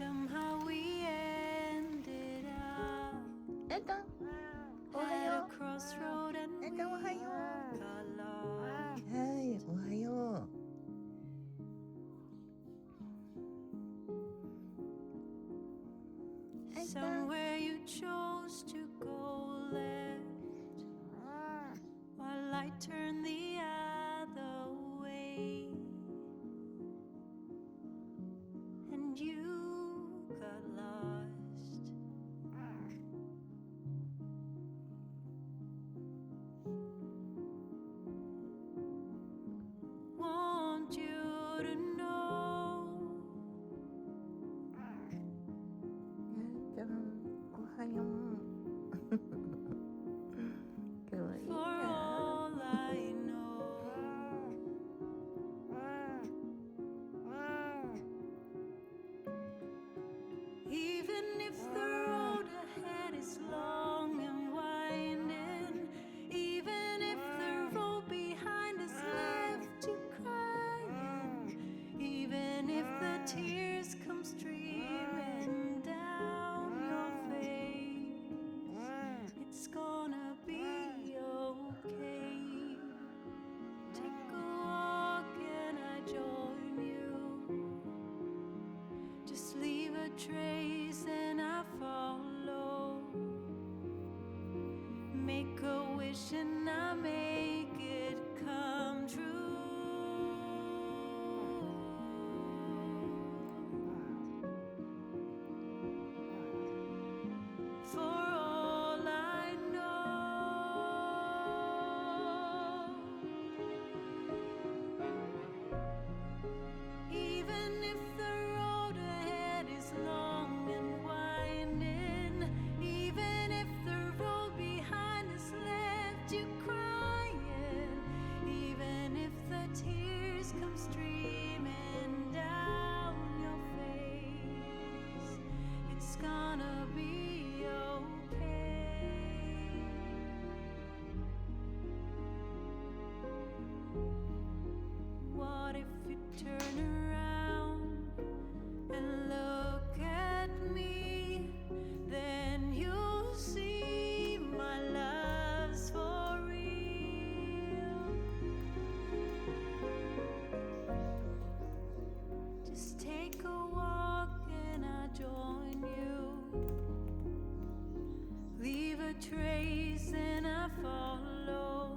Somehow we ended up エンタンおは at よ a crossroad and うエ we ンタンおはよ got lost. うはいおはようエンタン Somewhere you chose to go left while I turned the other way, and you got lost. Want you to know エンタンおはようかわいい for な all I know. Even if the road ahead is long and winding, even if the road behind us left you crying, even if the tears come streaming down your face, it's gonna be okay. Take a walk and I join you. Just leave a trace and I follow. Make a wish and I make it come true. For all I know, even if the road ahead is long and winding, even if the road behind us left you crying, even if the tears come streaming down your face, it's gonna be okay. What if you turn around and look at me? Then you'll see my love's for real. Just take a walk and I'll join you. Leave a trace and I follow.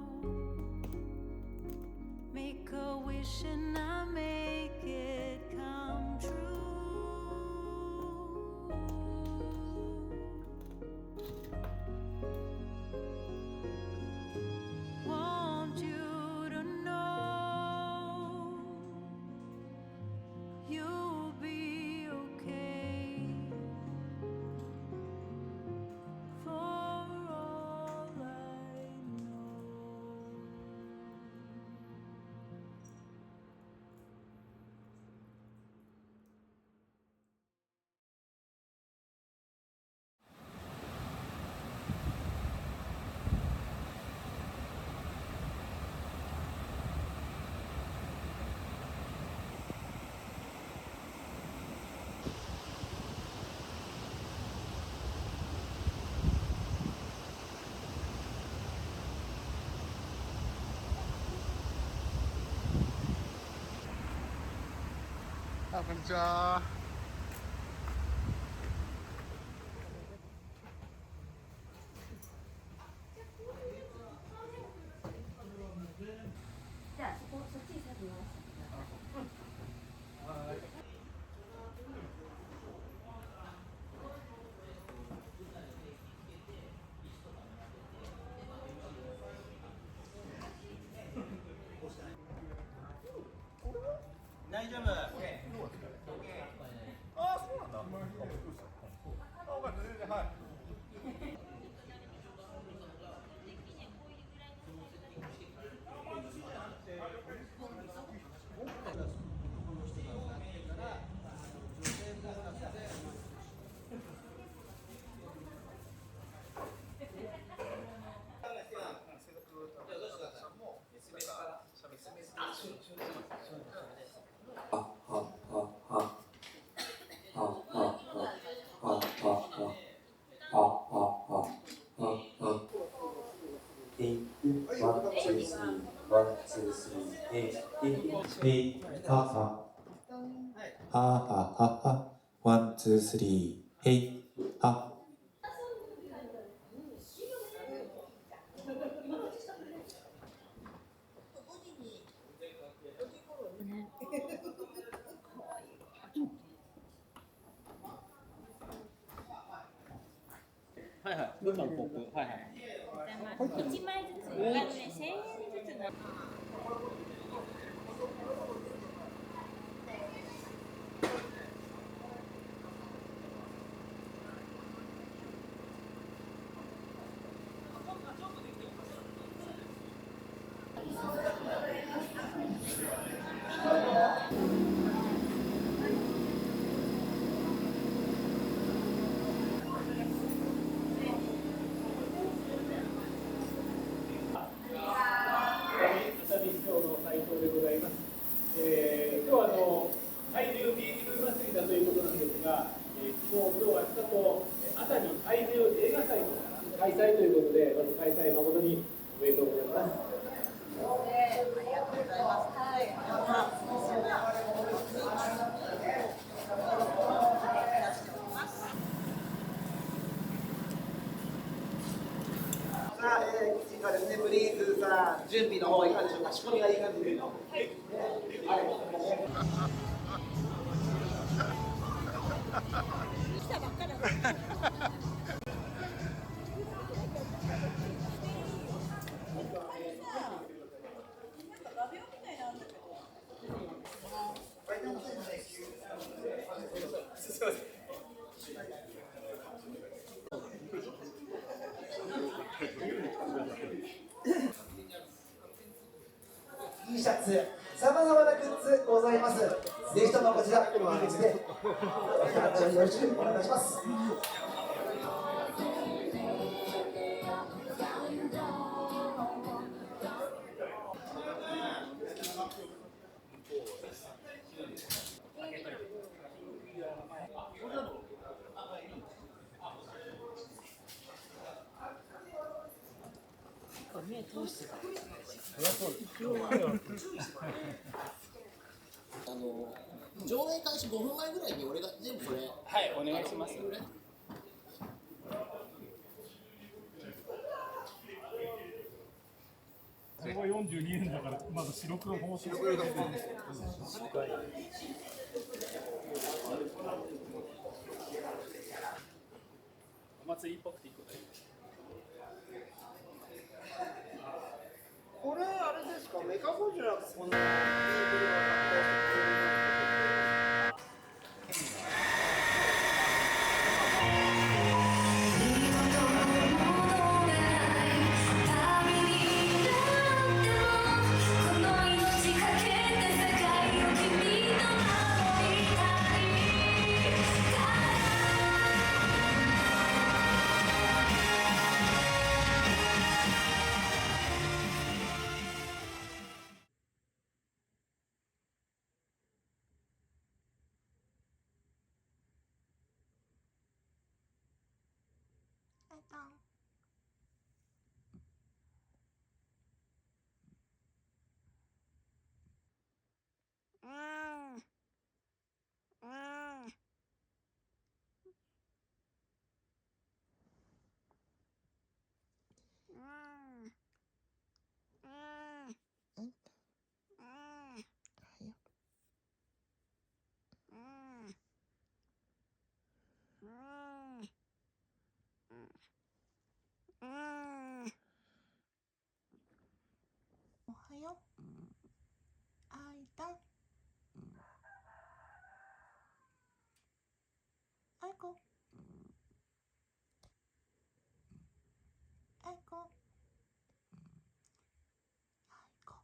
Make a wish and I make it come true. Want you to know you'll be okay. For all I know. あ、こんにちは。じゃあそっちに先言わせて。大丈夫。ああ、そうなんだ。あ、わかった、全然、はい。あ、は。ワン、ツー、スリー、へい、は。はいはい。文化のポップ。はいはい。1枚ずつ、1000円ずつな。海獣ビール祭りだということなんですが、今日、明日と朝に海獣映画祭の開催ということで、まず開催誠におめでとうございます。ありがとうございます。はい。さあ、次はですね、プリーズさん、準備の方いかがでしょうか。仕込みがいい感じで。来たばっかだ。T シャツ、さまざまなグッズございます。ぜひともこちら、入り口でお話をよろしくお願いします。目通してた。上映開始5分前ぐらいに俺が全部それはいお願いします。これは42円だからまだ白黒方式。お祭りっぽくていいことだよ。これあれですか、メカゴジラこんな。おはよう。あいたん。あいこ。あいこ。あいこ。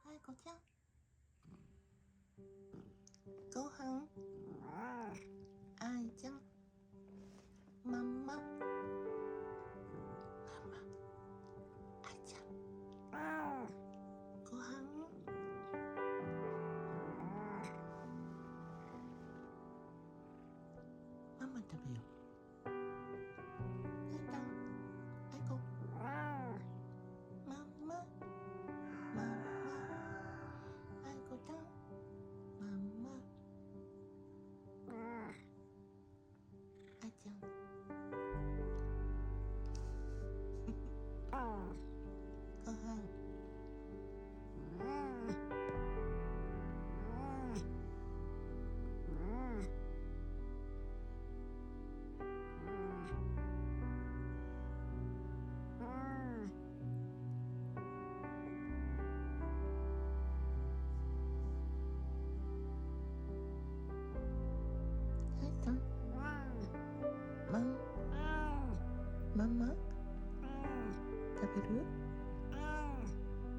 あいこちゃん。ご飯。あいちゃん。ママ。あいちゃん。ご飯。ママ食べよう。あいたん。べる？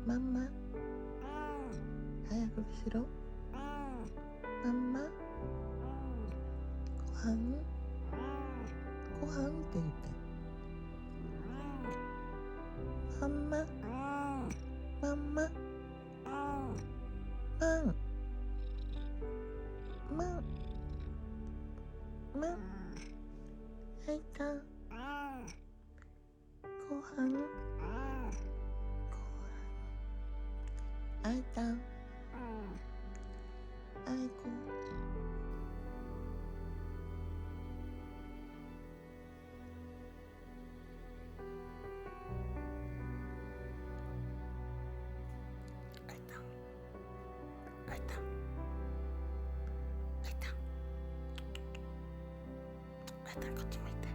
ママ早くしろ。ママご飯ご飯って言って。マママママンマンマンあいたご飯あいたあいこあいたあいたあいたあいたこっち向いて。